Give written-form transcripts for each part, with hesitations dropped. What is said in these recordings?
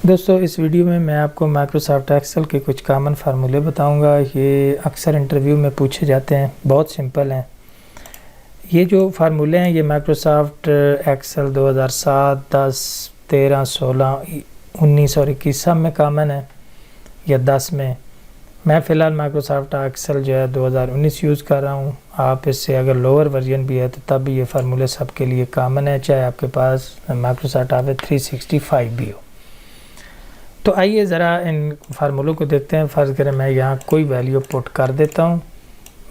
दोस्तों इस वीडियो में मैं आपको माइक्रोसॉफ्ट एक्सेल के कुछ कॉमन फार्मूले बताऊंगा। ये अक्सर इंटरव्यू में पूछे जाते हैं, बहुत सिंपल हैं। ये जो फार्मूले हैं ये माइक्रोसॉफ्ट एक्सेल 2007, 10, 13, 16, 19 और 21 सब में कॉमन है या 10 में। मैं फ़िलहाल माइक्रोसॉफ्ट एक्सेल जो है 2019 यूज़ कर रहा हूँ। आप इससे अगर लोअर वर्जन भी है तो तब भी ये फार्मूले सबके लिए कॉमन है, चाहे आपके पास माइक्रोसॉफ्ट ऑफिस 365 भी हो। तो आइए ज़रा इन फार्मूलों को देखते हैं। फ़र्ज़ करें मैं यहाँ कोई वैल्यू पुट कर देता हूँ।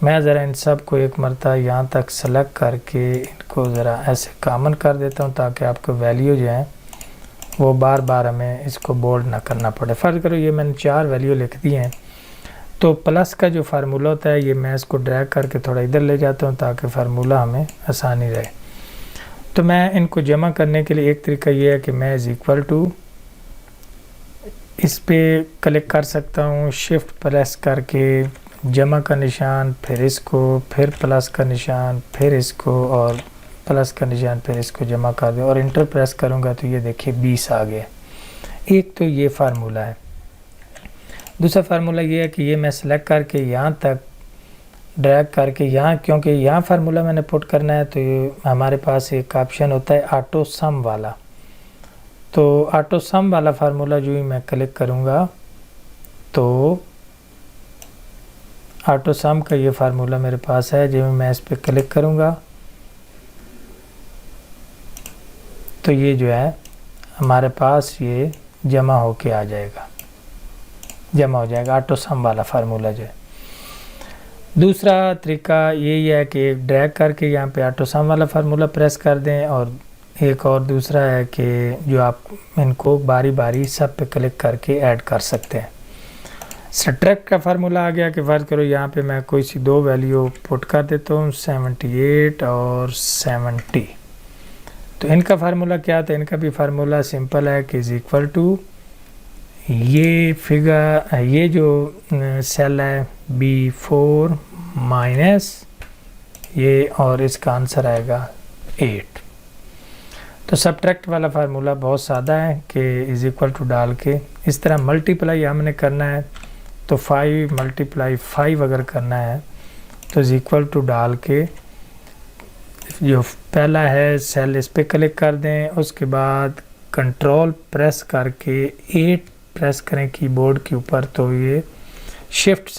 मैं ज़रा इन सब को एक मरतबा यहाँ तक सेलेक्ट करके इनको ज़रा ऐसे कॉमन कर देता हूँ ताकि आपको वैल्यू जो है वो बार बार हमें इसको बोल्ड ना करना पड़े। फ़र्ज़ करो ये मैंने 4 वैल्यू लिख दी हैं, तो प्लस का जो फार्मूला होता है ये मैं इसको ड्रैग करके थोड़ा इधर ले जाता हूँ ताकि फार्मूला हमें आसानी रहे। तो मैं इनको जमा करने के लिए एक तरीका ये है कि मैं इज़ इक्वल टू इस पे क्लिक कर सकता हूँ, शिफ्ट प्रेस करके जमा का निशान, फिर इसको, फिर प्लस का निशान, फिर इसको और प्लस का निशान, फिर इसको जमा कर दूँ और इंटर प्रेस करूँगा तो ये देखिए 20 आ गया। एक तो ये फार्मूला है। दूसरा फार्मूला ये है कि ये मैं सेलेक्ट करके यहाँ तक ड्रैग करके यहाँ, क्योंकि यहाँ फार्मूला मैंने पुट करना है तो ये हमारे पास एक ऑप्शन होता है ऑटो सम वाला। तो ऑटो सम वाला फार्मूला जो ही मैं क्लिक करूँगा तो ऑटो सम का ये फार्मूला मेरे पास है। जब मैं इस पर क्लिक करूँगा तो ये जो है हमारे पास ये जमा होके आ जाएगा, जमा हो जाएगा ऑटो सम वाला फार्मूला जो है। दूसरा तरीका यही है कि ड्रैग करके यहाँ पे ऑटो सम वाला फार्मूला प्रेस कर दें, और एक और दूसरा है कि जो आप इनको बारी बारी सब पे क्लिक करके ऐड कर सकते हैं। सब्ट्रैक्ट का फार्मूला आ गया कि फ़र्ज़ करो यहाँ पे मैं कोई सी 2 वैल्यू पुट कर देता हूँ, 78 और 70। तो इनका फार्मूला क्या था? इनका भी फार्मूला सिंपल है कि इज़ इक्वल टू ये फिगर, ये जो सेल है B4 माइनस ये, और इसका आंसर आएगा 8। तो सब्ट्रैक्ट वाला फार्मूला बहुत सादा है कि इज़ इक्वल टू डाल के इस तरह मल्टीप्लाई हमने करना है। तो 5 मल्टीप्लाई 5 अगर करना है तो इज़ इक्वल टू डाल के जो पहला है सेल इस पे क्लिक कर दें, उसके बाद कंट्रोल प्रेस करके 8 प्रेस करें कीबोर्ड के ऊपर, तो ये शिफ्ट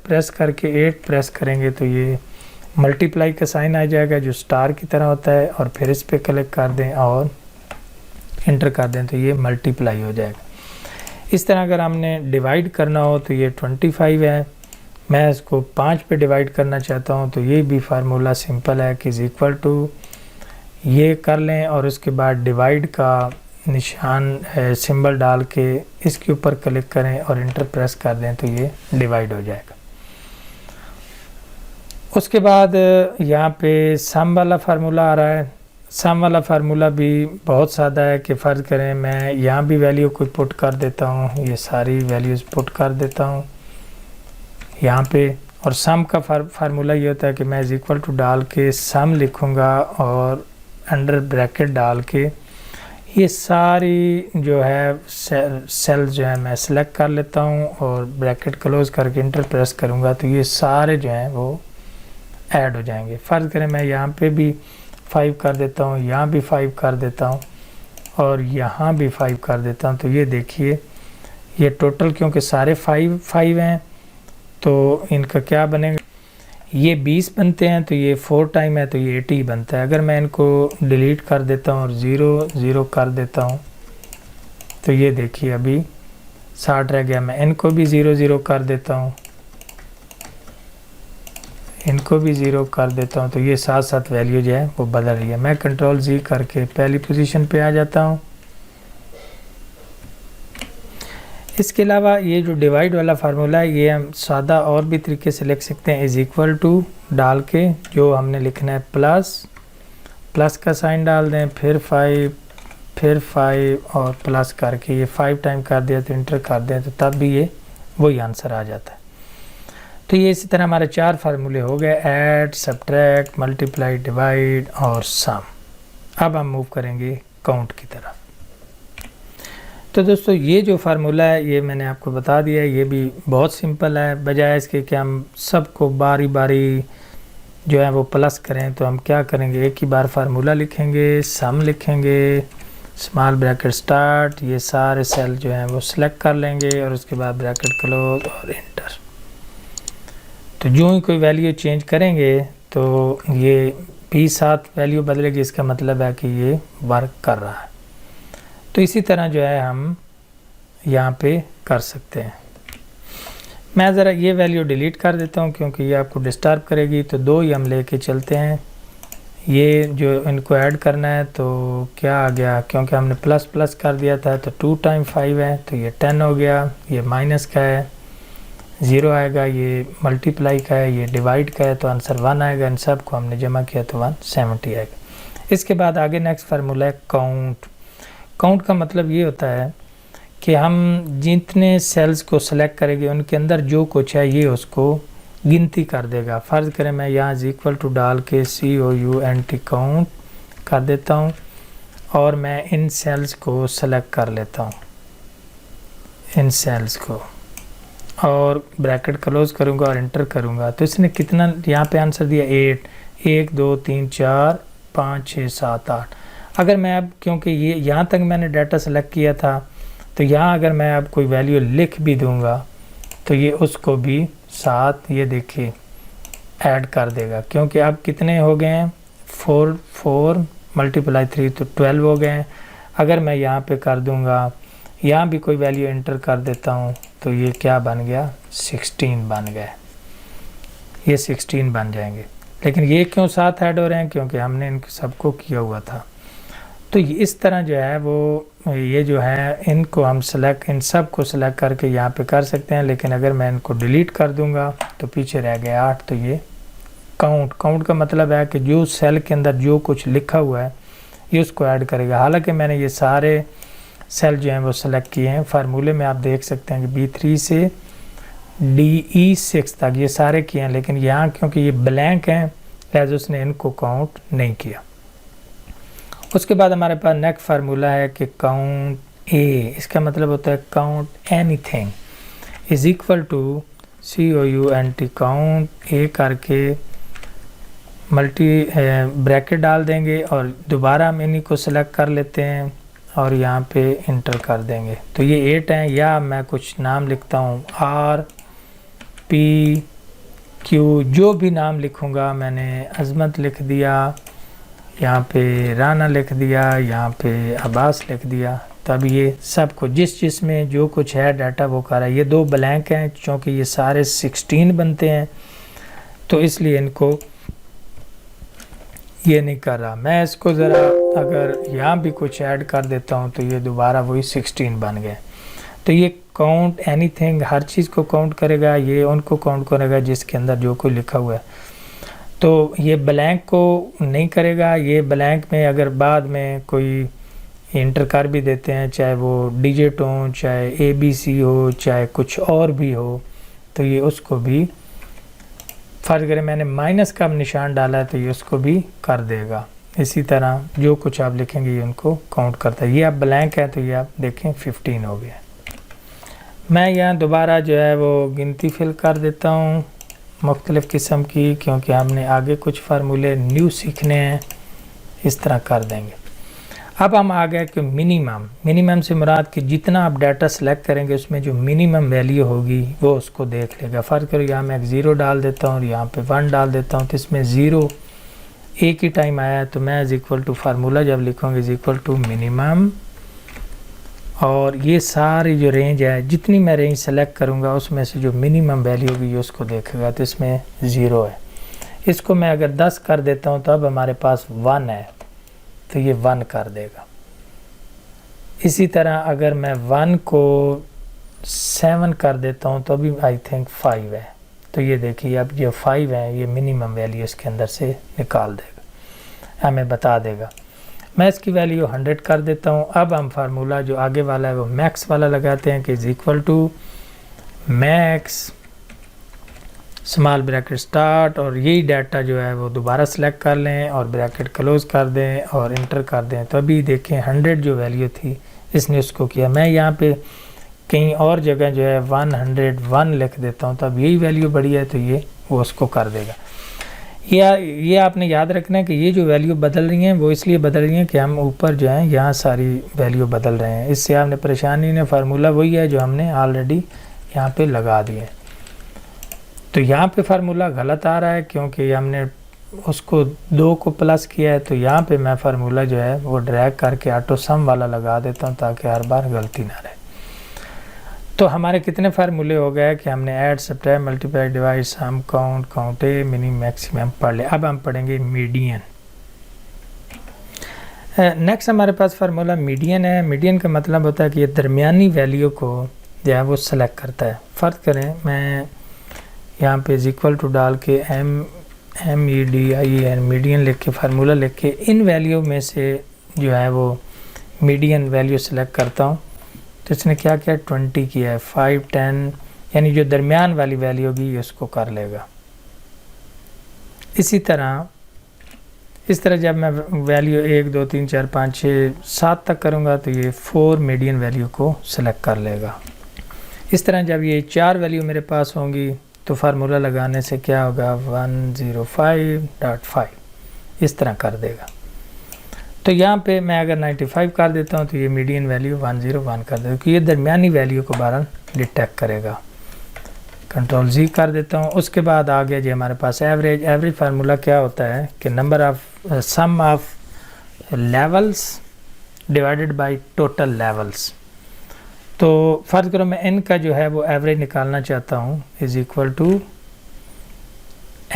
प्रेस करके 8 प्रेस करेंगे तो ये मल्टीप्लाई का साइन आ जाएगा जो स्टार की तरह होता है, और फिर इस पे क्लिक कर दें और इंटर कर दें तो ये मल्टीप्लाई हो जाएगा। इस तरह अगर हमने डिवाइड करना हो तो ये 25 है, मैं इसको 5 पे डिवाइड करना चाहता हूँ तो ये भी फार्मूला सिंपल है कि इज़ इक्वल टू ये कर लें और उसके बाद डिवाइड का निशान सिंबल डाल के इसके ऊपर क्लिक करें और इंटर प्रेस कर दें तो ये डिवाइड हो जाएगा। उसके बाद यहाँ पे सम वाला फार्मूला आ रहा है। सम वाला फार्मूला भी बहुत सादा है कि फ़र्ज़ करें मैं यहाँ भी वैल्यू कोई पुट कर देता हूँ, ये सारी वैल्यूज़ पुट कर देता हूँ यहाँ पे, और सम का फार्मूला ये होता है कि मैं इज़ इक्वल टू डाल के सम लिखूँगा और अंडर ब्रैकेट डाल के ये सारी जो है सेल जो है मैं सेलेक्ट कर लेता हूँ और ब्रैकेट क्लोज़ करके इंटर प्रेस करूँगा तो ये सारे जो हैं वो ऐड हो जाएंगे। फ़र्ज़ करें मैं यहाँ पे भी 5 कर देता हूँ, यहाँ भी 5 कर देता हूँ और यहाँ भी 5 कर देता हूँ, तो ये देखिए ये टोटल क्योंकि सारे 5 हैं तो इनका क्या बनेगा, ये 20 बनते हैं तो ये 4 टाइम है तो ये 80 बनता है। अगर मैं इनको डिलीट कर देता हूँ और 0 0 कर देता हूँ तो ये देखिए अभी 60 रह गया। मैं इनको भी 0 0 कर देता हूँ, इनको भी 0 कर देता हूँ तो ये साथ साथ वैल्यू जो है वो बदल रही है। मैं कंट्रोल Z करके पहली पोजीशन पे आ जाता हूँ। इसके अलावा ये जो डिवाइड वाला फार्मूला है ये हम सादा और भी तरीके से लिख सकते हैं, इज़ इक्वल टू डाल के जो हमने लिखना है प्लस का साइन डाल दें, फिर 5 और प्लस करके ये 5 टाइम कर दिया तो इंटर कर दें तो तब भी ये वही आंसर आ जाता है। तो ये इसी तरह हमारे 4 फार्मूले हो गए, ऐड, सब्ट्रैक्ट, मल्टीप्लाई, डिवाइड और सम। अब हम मूव करेंगे काउंट की तरफ। तो दोस्तों ये जो फार्मूला है ये मैंने आपको बता दिया है, ये भी बहुत सिंपल है। बजाय इसके कि हम सबको बारी बारी जो है वो प्लस करें, तो हम क्या करेंगे, एक ही बार फार्मूला लिखेंगे, सम लिखेंगे, स्मॉल ब्रैकेट स्टार्ट, ये सारे सेल जो हैं वो सिलेक्ट कर लेंगे और उसके बाद ब्रैकेट क्लोज और इंटर। तो जो ही कोई वैल्यू चेंज करेंगे तो ये P7 वैल्यू बदलेगी, इसका मतलब है कि ये वर्क कर रहा है। तो इसी तरह जो है हम यहाँ पे कर सकते हैं। मैं ज़रा ये वैल्यू डिलीट कर देता हूँ क्योंकि ये आपको डिस्टर्ब करेगी। तो 2 ही हम लेके चलते हैं। ये जो इनको ऐड करना है तो क्या आ गया, क्योंकि हमने प्लस प्लस कर दिया था तो 2 टाइम 5 है तो ये 10 हो गया। ये माइनस का है 0 आएगा, ये मल्टीप्लाई का है, ये डिवाइड का है तो आंसर 1 आएगा। इन सब को हमने जमा किया तो 170 आएगा। इसके बाद आगे नेक्स्ट फार्मूला है काउंट। काउंट का मतलब ये होता है कि हम जितने सेल्स को सेलेक्ट करेंगे उनके अंदर जो कुछ है ये उसको गिनती कर देगा। फ़र्ज़ करें मैं यहाँ इक्वल टू डाल के COUNT काउंट कर देता हूँ और मैं इन सेल्स को सेलेक्ट कर लेता हूँ, इन सेल्स को, और ब्रैकेट क्लोज करूँगा और इंटर करूँगा। तो इसने कितना यहाँ पे आंसर दिया 8, 1 2 3 4 5 6 7 8। अगर मैं अब, क्योंकि ये यहाँ तक मैंने डाटा सेलेक्ट किया था, तो यहाँ अगर मैं अब कोई वैल्यू लिख भी दूँगा तो ये उसको भी साथ ये देखिए ऐड कर देगा, क्योंकि अब कितने हो गए हैं 4 मल्टीप्लाई 3 तो 12 हो गए हैं। अगर मैं यहाँ पे कर दूँगा, यहाँ भी कोई वैल्यू एंटर कर देता हूँ तो ये क्या बन गया 16 बन गए, ये 16 बन जाएंगे। लेकिन ये क्यों साथ ऐड हो रहे हैं, क्योंकि हमने इन सबको किया हुआ था। तो इस तरह जो है वो ये जो है इनको हम सेलेक्ट, इन सब को सेलेक्ट करके यहाँ पे कर सकते हैं। लेकिन अगर मैं इनको डिलीट कर दूंगा तो पीछे रह गया 8। तो ये काउंट का मतलब है कि जो सेल के अंदर जो कुछ लिखा हुआ है ये उसको ऐड करेगा। हालांकि मैंने ये सारे सेल जो हैं वो सेलेक्ट किए हैं। फार्मूले में आप देख सकते हैं कि B3 से DE6 तक ये सारे किए हैं, लेकिन यहाँ क्योंकि ये ब्लैंक हैं लिहाजा उसने इनको काउंट नहीं किया। उसके बाद हमारे पास नेक्स्ट फार्मूला है कि काउंट ए, इसका मतलब होता है count anything is equal to COUNT count A करके मल्टी ब्रैकेट डाल देंगे और दोबारा हम इन्हीं को सेलेक्ट कर लेते हैं और यहाँ पे इंटर कर देंगे। तो ये 8 हैं, या मैं कुछ नाम लिखता हूँ RPQ, जो भी नाम लिखूँगा, मैंने अजमत लिख दिया, यहाँ पे राना लिख दिया, यहाँ पे अब्बास लिख दिया। तब ये सब को जिस में जो कुछ है डाटा वो कर रहा है। ये 2 ब्लैंक हैं क्योंकि ये सारे 16 बनते हैं तो इसलिए इनको ये नहीं कर रहा। मैं इसको ज़रा अगर यहाँ भी कुछ ऐड कर देता हूँ तो ये दोबारा वही 16 बन गए। तो ये काउंट एनीथिंग हर चीज़ को काउंट करेगा, ये उनको काउंट करेगा जिसके अंदर जो कोई लिखा हुआ है। तो ये ब्लैंक को नहीं करेगा। ये ब्लैंक में अगर बाद में कोई इंटर कर भी देते हैं, चाहे वो डिजिट हो, चाहे ABC हो, चाहे कुछ और भी हो, तो ये उसको भी, फ़र्ज़ करें मैंने माइनस का निशान डाला है तो ये उसको भी कर देगा। इसी तरह जो कुछ आप लिखेंगे ये उनको काउंट करता है। ये आप ब्लैंक है तो ये आप देखें 15 हो गया। मैं यहाँ दोबारा जो है वो गिनती फिल कर देता हूँ मुख्तलिफ़ किस्म की, क्योंकि हमने आगे कुछ फार्मूले न्यू सीखने हैं, इस तरह कर देंगे। अब हम आ गए कि मिनिमम से मुराद कि जितना आप डाटा सेलेक्ट करेंगे उसमें जो मिनिमम वैल्यू होगी वो उसको देख लेगा। फ़र्ज़ करो यहाँ मैं 0 डाल देता हूँ और यहाँ पे 1 डाल देता हूँ, तो इसमें 0 एक ही टाइम आया, तो मैं इज इक्वल टू फार्मूला जब लिखूँगी इज इक्वल टू मिनिमम, और ये सारी जो रेंज है जितनी मैं रेंज सेलेक्ट करूँगा उसमें से जो मिनिमम वैल्यू होगी उसको देखेगा। तो इसमें 0 है। इसको मैं अगर 10 कर देता हूँ तो अब हमारे पास 1 है तो ये 1 कर देगा। इसी तरह अगर मैं 1 को 7 कर देता हूँ तो अभी आई थिंक 5 है। तो ये देखिए अब जो 5 है ये मिनिमम वैल्यू इसके अंदर से निकाल देगा, हमें बता देगा। मैं इसकी वैल्यू 100 कर देता हूँ। अब हम फार्मूला जो आगे वाला है वो मैक्स वाला लगाते हैं कि is equal to max small bracket start, और यही डाटा जो है वो दोबारा सेलेक्ट कर लें और ब्रैकेट क्लोज कर दें और इंटर कर दें। तो अभी देखें 100 जो वैल्यू थी इसने उसको किया। मैं यहाँ पे कहीं और जगह जो है 101 लिख देता हूँ, तब यही वैल्यू बड़ी है तो ये वो उसको कर देगा। ये आपने याद रखना है कि ये जो वैल्यू बदल रही हैं वो इसलिए बदल रही हैं कि हम ऊपर जो है यहाँ सारी वैल्यू बदल रहे हैं। इससे आपने परेशानी ने फार्मूला वही है जो हमने ऑलरेडी यहाँ पे लगा दिए। तो यहाँ पे फार्मूला गलत आ रहा है क्योंकि हमने उसको 2 को प्लस किया है। तो यहाँ पे मैं फार्मूला जो है वो ड्रैग करके ऑटो सम वाला लगा देता हूँ ताकि हर बार गलती ना रहे। तो हमारे कितने फार्मूले हो गए कि हमने ऐड, सब्ट्रैक्ट, मल्टीप्लाई, डिवाइड, सम, काउंट, काउंटे, मिनिमम, मैक्सिमम पढ़ लिया। अब हम पढ़ेंगे मीडियन। नेक्स्ट हमारे पास फार्मूला मीडियन है। मीडियन का मतलब होता है कि ये दरमियानी वैल्यू को जो है वो सेलेक्ट करता है। फ़र्ज करें मैं यहाँ पे इज इक्वल टू डाल के MEDIAN मीडियन लिख के फार्मूला लिख के इन वैल्यू में से जो है वो मीडियन वैल्यू सेलेक्ट करता हूँ। तो इसने क्या किया, 20 किया है, 5, 10, यानी जो दरमियान वाली वैल्यू होगी ये उसको कर लेगा। इस तरह जब मैं वैल्यू 1, 2, 3, 4, 5, 6, 7 तक करूँगा तो ये 4 मीडियन वैल्यू को सिलेक्ट कर लेगा। इस तरह जब ये 4 वैल्यू मेरे पास होंगी तो फार्मूला लगाने से क्या होगा, 105.5 इस तरह कर देगा। तो यहाँ पे मैं अगर 95 कर देता हूँ तो ये मीडियन वैल्यू 101 कर देगा क्योंकि ये दरमियानी वैल्यू को बहरहाल डिटेक्ट करेगा। कंट्रोल Z कर देता हूँ। उसके बाद आ गया जी हमारे पास एवरेज। एवरेज फार्मूला क्या होता है कि sum of levels divided by total levels. तो फ़र्ज़ करो मैं n का जो है वो एवरेज निकालना चाहता हूँ, is equal to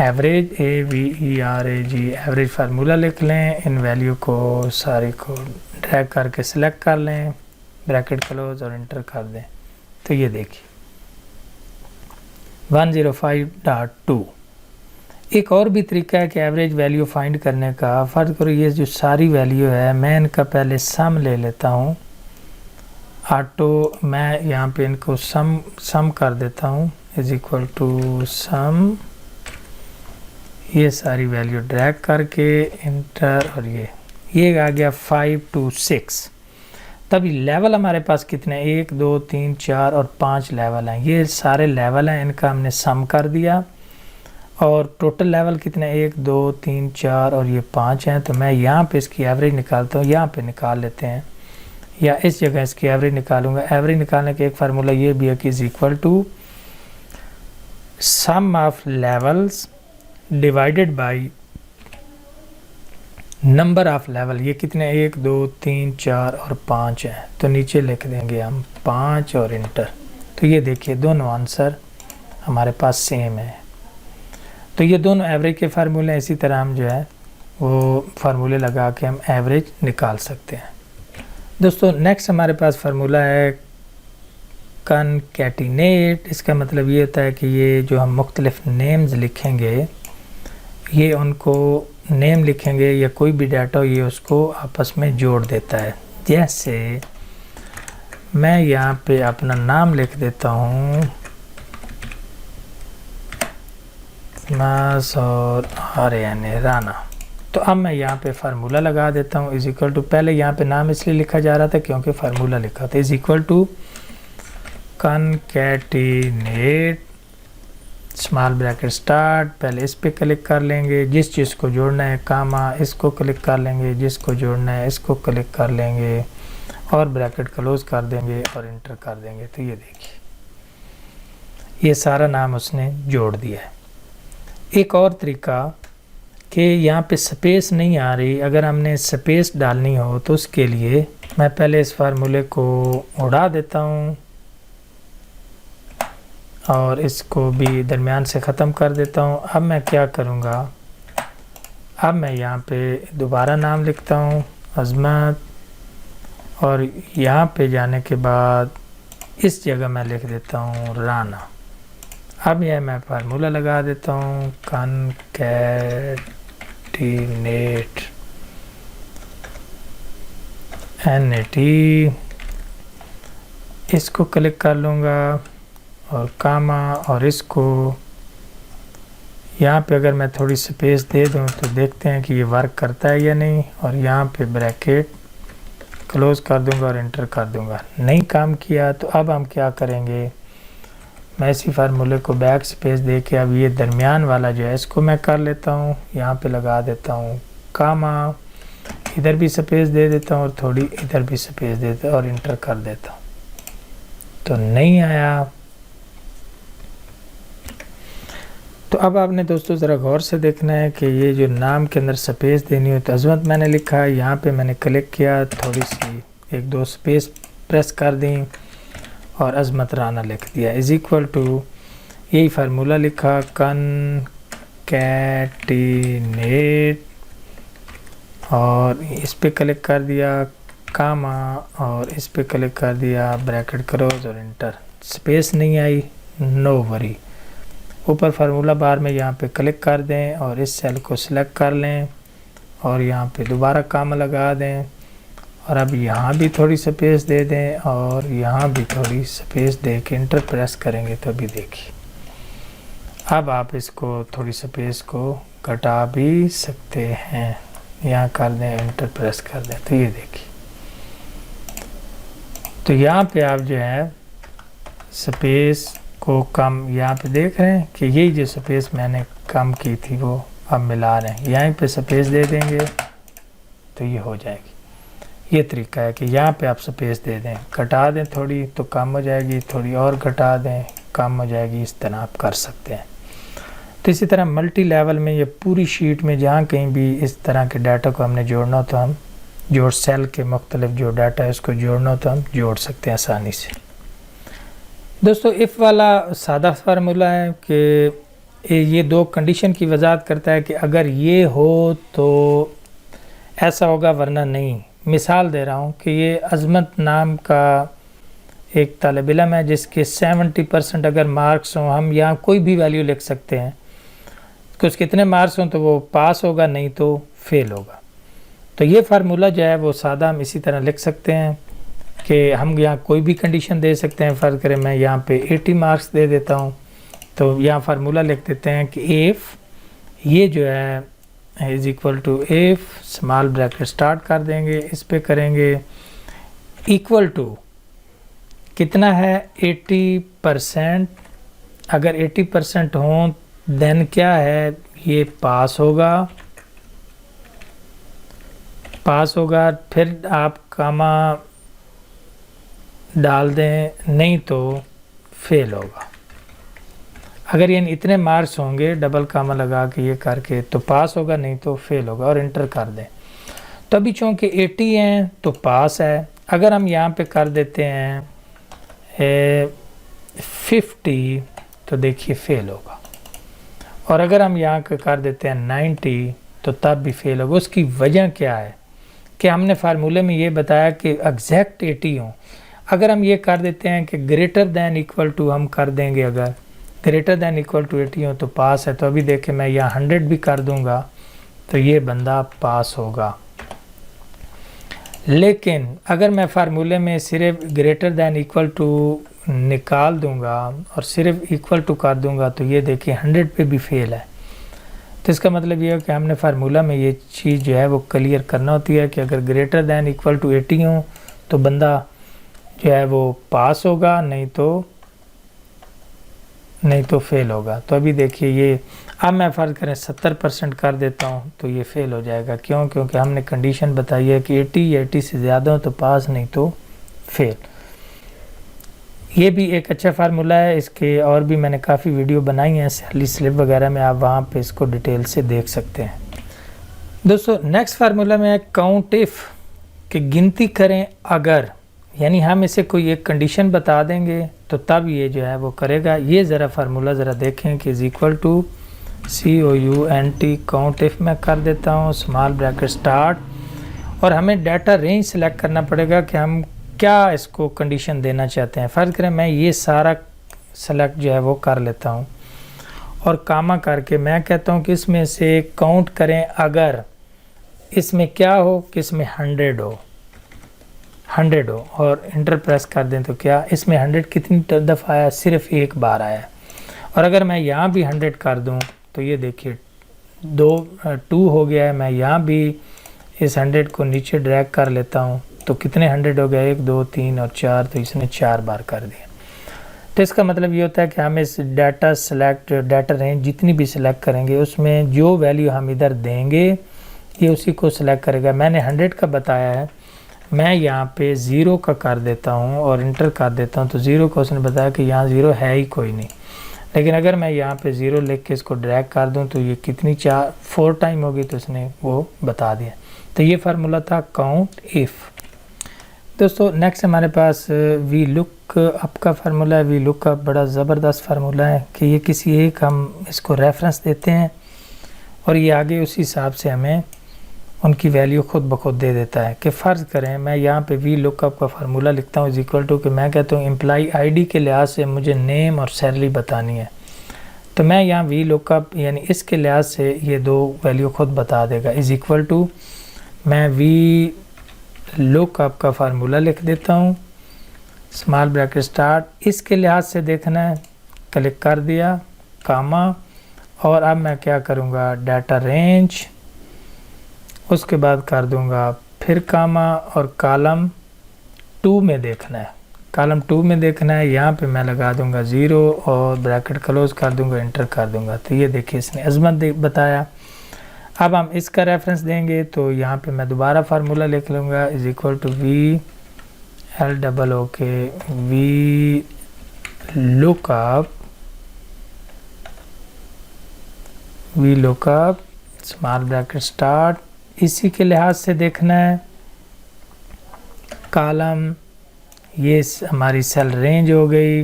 average, AVERAG, average formula लिख लें। इन वैल्यू को सारी को ड्रैग करके सिलेक्ट कर लें, ब्रैकेट क्लोज और इंटर कर दें। तो ये देखिए 105.2। एक और भी तरीका है कि एवरेज वैल्यू फाइंड करने का। फ़र्ज़ करो ये जो सारी वैल्यू है मैं इनका पहले सम ले लेता हूँ। मैं यहाँ पे इनको सम कर देता हूँ, इज इक्वल टू सम, ये सारी वैल्यू ड्रैग करके इंटर, और ये आ गया 5 to 6। तभी लेवल हमारे पास कितने, 1, 2, 3, 4 और 5 लेवल हैं। ये सारे लेवल हैं, इनका हमने सम कर दिया। और टोटल लेवल कितने, 1, 2, 3, 4 और ये 5 हैं। तो मैं यहाँ पे इसकी एवरेज निकालता हूँ, यहाँ पे निकाल लेते हैं, या इस जगह इसकी एवरेज निकालूंगा। एवरेज निकालने का एक फार्मूला ये भी है कि is equal to sum of levels divided by number of level. ये कितने, 1, 2, 3, 4 और 5 हैं। तो नीचे लिख देंगे हम 5 और इंटर। तो ये देखिए दोनों आंसर हमारे पास सेम है। तो ये दोनों एवरेज के फार्मूले, इसी तरह हम जो है वो फार्मूले लगा के हम एवरेज निकाल सकते हैं। दोस्तों नेक्स्ट हमारे पास फार्मूला है कॉन्कैटिनेट। इसका मतलब ये होता है कि ये जो हम मुख्तलिफ नेम्स लिखेंगे, ये उनको नेम लिखेंगे या कोई भी डाटा हो, ये उसको आपस में जोड़ देता है। जैसे मैं यहाँ पे अपना नाम लिख देता हूँ, नास और RANA, राना। तो अब मैं यहाँ पे फार्मूला लगा देता हूँ, इज इक्वल टू, पहले यहाँ पे नाम इसलिए लिखा जा रहा था क्योंकि फार्मूला लिखा था, is equal to concatenate small bracket start. पहले इस पे क्लिक कर लेंगे, जिस चीज़ को जोड़ना है, कामा, इसको क्लिक कर लेंगे, जिसको जोड़ना है इसको क्लिक कर लेंगे और ब्रैकेट क्लोज कर देंगे और इंटर कर देंगे। तो ये देखिए ये सारा नाम उसने जोड़ दिया है। एक और तरीका कि यहाँ पे स्पेस नहीं आ रही, अगर हमने स्पेस डालनी हो तो उसके लिए मैं पहले इस फार्मूले को उड़ा देता हूँ और इसको भी दरमियान से ख़त्म कर देता हूँ। अब मैं क्या करूँगा, अब मैं यहाँ पे दोबारा नाम लिखता हूँ अज़मत, और यहाँ पे जाने के बाद इस जगह मैं लिख देता हूँ राना। अब यह मैं फार्मूला लगा देता हूँ कॉन्कैटिनेट NAT, इसको क्लिक कर लूँगा और कामा, और इसको यहाँ पे अगर मैं थोड़ी स्पेस दे दूँ तो देखते हैं कि ये वर्क करता है या नहीं। और यहाँ पे ब्रैकेट क्लोज कर दूंगा और इंटर कर दूंगा। नहीं काम किया तो अब हम क्या करेंगे, मैं इसी फार्मूले को बैक स्पेस दे के अब ये दरमियान वाला जो है इसको मैं कर लेता हूँ, यहाँ पे लगा देता हूँ कामा, इधर भी स्पेस दे देता हूँ और थोड़ी इधर भी स्पेस दे देता हूँ और इंटर कर देता हूँ। तो नहीं आया। तो अब आपने दोस्तों ज़रा गौर से देखना है कि ये जो नाम के अंदर स्पेस देनी हो, तो अजमत मैंने लिखा है, यहाँ पे मैंने क्लिक किया, थोड़ी सी 1-2 स्पेस प्रेस कर दी और अजमत राना लिख दिया इज़ इक्वल टू यही फार्मूला लिखा, कॉन्कैटिनेट और इस पे क्लिक कर दिया कामा और इस पे क्लिक कर दिया ब्रैकेट क्लोज और इंटर। स्पेस नहीं आई, नो वरी। ऊपर फार्मूला बार में यहाँ पे क्लिक कर दें और इस सेल को सिलेक्ट कर लें और यहाँ पे दोबारा कामा लगा दें और अब यहाँ भी थोड़ी स्पेस दे दें और यहाँ भी थोड़ी स्पेस दे के इंटर प्रेस करेंगे तो अभी देखिए, अब आप इसको थोड़ी स्पेस को घटा भी सकते हैं, यहाँ कर दें इंटर प्रेस कर दें तो ये देखिए। तो यहाँ पे आप जो है स्पेस को कम, यहाँ पे देख रहे हैं कि यही जो स्पेस मैंने कम की थी वो अब मिला रहे हैं, यहीं पे स्पेस दे देंगे तो ये हो जाएगी। ये तरीका है कि यहाँ पे आप स्पेस दे दें, घटा दें थोड़ी तो कम हो जाएगी, थोड़ी और घटा दें कम हो जाएगी, इस तरह आप कर सकते हैं। तो इसी तरह मल्टी लेवल में ये पूरी शीट में जहाँ कहीं भी इस तरह के डाटा को हमने जोड़ना हो तो हम जोड़, सेल के मुख्तलिफ जो डाटा है उसको जोड़ना हो तो हम जोड़ सकते हैं आसानी से। दोस्तों इफ़ वाला सादा फार्मूला है कि ये 2 कंडीशन की वजाहत करता है कि अगर ये हो तो ऐसा होगा वरना नहीं। मिसाल दे रहा हूँ कि ये अजमत नाम का एक तालिब इल्म है जिसके 70% अगर मार्क्स हों, हम यहाँ कोई भी वैल्यू लिख सकते हैं कि उसके कितने मार्क्स हों तो वो पास होगा, नहीं तो फेल होगा। तो ये फार्मूला जो है वो सादा हम इसी तरह लिख सकते हैं कि हम यहाँ कोई भी कंडीशन दे सकते हैं। फ़र्ज़ करें मैं यहाँ पे 80 मार्क्स दे देता हूँ तो यहाँ फार्मूला लिख देते हैं कि इफ़ ये जो है is equal to if small bracket start कर देंगे, इस पे करेंगे इक्वल टू कितना है 80%। अगर 80% हों देन क्या है, ये पास होगा, पास होगा। फिर आप कामा डाल दें, नहीं तो फेल होगा। अगर ये इतने मार्क्स होंगे डबल कामा लगा के ये करके तो पास होगा, नहीं तो फेल होगा और इंटर कर दें। तो अभी चूँकि 80 हैं तो पास है। अगर हम यहाँ पे कर देते हैं 50 तो देखिए फेल होगा, और अगर हम यहाँ कर देते हैं 90 तो तब भी फेल होगा। उसकी वजह क्या है कि हमने फार्मूले में ये बताया कि एग्जैक्ट 80 हों। अगर हम ये कर देते हैं कि ग्रेटर दैन इक्वल टू हम कर देंगे, अगर ग्रेटर दैन इक्वल टू 80 हो तो पास है। तो अभी देखें मैं यहाँ 100 भी कर दूंगा तो ये बंदा पास होगा। लेकिन अगर मैं फार्मूले में सिर्फ ग्रेटर दैन इक्वल टू निकाल दूंगा और सिर्फ इक्वल टू कर दूंगा तो ये देखिए 100 पे भी फेल है। तो इसका मतलब ये है कि हमने फार्मूला में ये चीज़ जो है वो क्लियर करना होती है कि अगर ग्रेटर दैन इक्वल टू 80 हो तो बंदा जो है वो पास होगा, नहीं तो फेल होगा। तो अभी देखिए ये, अब मैं फ़र्ज़ करें 70% कर देता हूँ तो ये फेल हो जाएगा। क्यों? क्योंकि हमने कंडीशन बताई है कि 80 या 80 से ज़्यादा हो तो पास, नहीं तो फेल। ये भी एक अच्छा फार्मूला है, इसके और भी मैंने काफ़ी वीडियो बनाई हैं सैलरी स्लिप वगैरह में, आप वहाँ पे इसको डिटेल से देख सकते हैं। दोस्तों नेक्स्ट फार्मूला में है काउंट इफ़, कि गिनती करें अगर, यानी हम इसे कोई एक कंडीशन बता देंगे तो तब ये जो है वो करेगा। ये ज़रा फार्मूला ज़रा देखें कि is equal to COUNT count if मैं कर देता हूँ स्मॉल ब्रैकेट स्टार्ट, और हमें डाटा रेंज सेलेक्ट करना पड़ेगा कि हम क्या इसको कंडीशन देना चाहते हैं। फ़र्ज़ करें मैं ये सारा सेलेक्ट जो है वो कर लेता हूँ और कामा करके मैं कहता हूँ कि इसमें से काउंट करें अगर इसमें क्या हो कि इसमें 100 हो, 100 हो, और इंटर प्रेस कर दें तो क्या इसमें 100 कितनी दफ़ा आया, सिर्फ एक बार आया। और अगर मैं यहाँ भी 100 कर दूँ तो ये देखिए 2 हो गया है। मैं यहाँ भी इस 100 को नीचे ड्रैग कर लेता हूँ तो कितने 100 हो गए, 1 2 3 और 4, तो इसने 4 बार कर दिया। तो इसका मतलब ये होता है कि हम इस डाटा रेंज जितनी भी सिलेक्ट करेंगे उसमें जो वैल्यू हम इधर देंगे ये उसी को सिलेक्ट करेगा। मैंने 100 का बताया है, मैं यहाँ पे 0 का कर देता हूँ और इंटर कर देता हूँ, तो 0 का उसने बताया कि यहाँ 0 है ही कोई नहीं। लेकिन अगर मैं यहाँ पे 0 लिख के इसको ड्रैग कर दूँ तो ये कितनी 4 टाइम होगी, तो इसने वो बता दिया। तो ये फार्मूला था काउंट इफ़। दोस्तों नेक्स्ट हमारे पास वी लुक अप का फार्मूला है। वी लुक अप बड़ा ज़बरदस्त फार्मूला है कि ये किसी एक हम इसको रेफरेंस देते हैं और ये आगे उसी हिसाब से हमें उनकी वैल्यू खुद ब खुद दे देता है। कि फ़र्ज़ करें मैं यहाँ पे वी लुकअप का फार्मूला लिखता हूँ इक्वल टू कि मैं कहता हूँ एम्प्लॉई आईडी के लिहाज से मुझे नेम और सैलरी बतानी है, तो मैं यहाँ वी लुकअप यानी इसके लिहाज से ये 2 वैल्यू खुद बता देगा। इज़ इक्वल टू मैं वी लुकअप का फार्मूला लिख देता हूँ, स्मॉल ब्रैकेट स्टार्ट, इसके लिहाज से देखना है, क्लिक कर दिया, कामा, और अब मैं क्या करूँगा डाटा रेंज, उसके बाद कर दूंगा फिर कामा, और कॉलम 2 में देखना है, कॉलम 2 में देखना है। यहाँ पे मैं लगा दूंगा 0 और ब्रैकेट क्लोज कर दूंगा, इंटर कर दूंगा। तो ये देखिए इसने अजमत बताया। अब हम इसका रेफरेंस देंगे तो यहाँ पे मैं दोबारा फार्मूला लिख लूँगा is equal to V lookup small bracket start, इसी के लिहाज से देखना है, कॉलम ये हमारी सेल रेंज हो गई,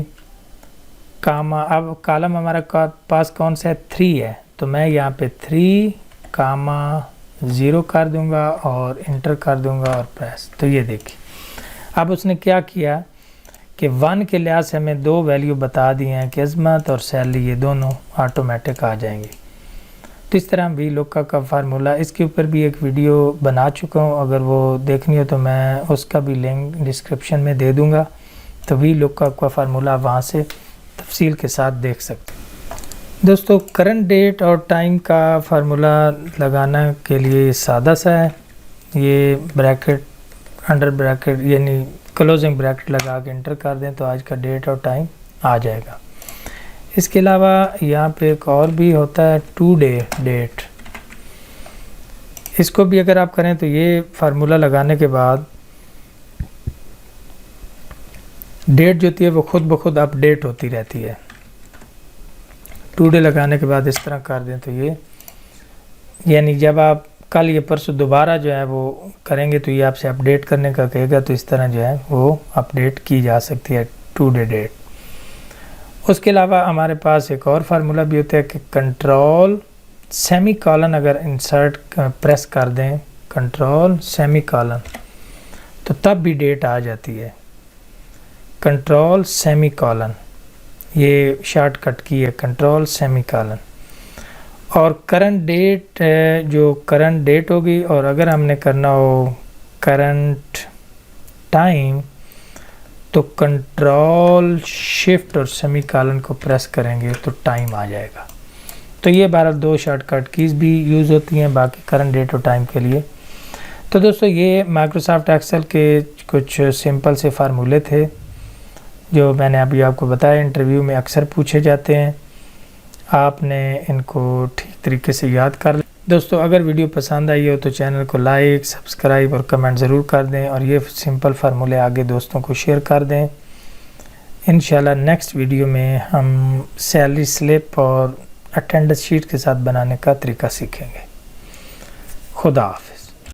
कामा, अब कॉलम हमारा पास कौन सा है 3 है, तो मैं यहाँ पे 3 कामा 0 कर दूंगा और इंटर कर दूंगा और प्रेस। तो ये देखिए अब उसने क्या किया कि 1 के लिहाज से हमें 2 वैल्यू बता दिए हैं कि अजमत और सैलरी ये दोनों ऑटोमेटिक आ जाएंगे। तो इस तरह वी लुकअप का फार्मूला, इसके ऊपर भी एक वीडियो बना चुका हूँ, अगर वो देखनी हो तो मैं उसका भी लिंक डिस्क्रिप्शन में दे दूँगा। तो वी लुकअप का फार्मूला वहाँ से तफसील के साथ देख सकते हैं। दोस्तों करंट डेट और टाइम का फार्मूला लगाना के लिए सादा सा है, ये ब्रैकेट अंडर ब्रैकेट यानी क्लोजिंग ब्रैकेट लगा के इंटर कर दें तो आज का डेट और टाइम आ जाएगा। इसके अलावा यहाँ पे एक और भी होता है टू डे डेट, इसको भी अगर आप करें तो ये फार्मूला लगाने के बाद डेट जो होती है वो खुद ब खुद अपडेट होती रहती है। टू डे लगाने के बाद इस तरह कर दें तो ये यानी जब आप कल या परसों दोबारा जो है वो करेंगे तो ये आपसे अपडेट करने का कहेगा, तो इस तरह जो है वो अपडेट की जा सकती है टू डे डेट। उसके अलावा हमारे पास एक और फार्मूला भी होता है कि कंट्रोल सेमी कॉलन अगर इंसर्ट प्रेस कर दें, कंट्रोल सेमी कॉलन, तो तब भी डेट आ जाती है। कंट्रोल सेमी कॉलन ये शॉर्टकट की है, कंट्रोल सेमी कॉलन। और करंट डेट जो करंट डेट होगी, और अगर हमने करना हो करंट टाइम तो कंट्रोल शिफ्ट और सेमी कॉलन को प्रेस करेंगे तो टाइम आ जाएगा। तो ये 2 शॉर्टकट कीज़ भी यूज़ होती हैं बाकी करंट डेट और टाइम के लिए। तो दोस्तों ये माइक्रोसॉफ्ट एक्सेल के कुछ सिंपल से फार्मूले थे जो मैंने अभी आपको बताया, इंटरव्यू में अक्सर पूछे जाते हैं, आपने इनको ठीक तरीके से याद कर लें। दोस्तों अगर वीडियो पसंद आई हो तो चैनल को लाइक, सब्सक्राइब और कमेंट ज़रूर कर दें, और ये सिंपल फार्मूले आगे दोस्तों को शेयर कर दें। इंशाल्लाह नेक्स्ट वीडियो में हम सैलरी स्लिप और अटेंडेंस शीट के साथ बनाने का तरीका सीखेंगे। खुदा हाफ़िज़।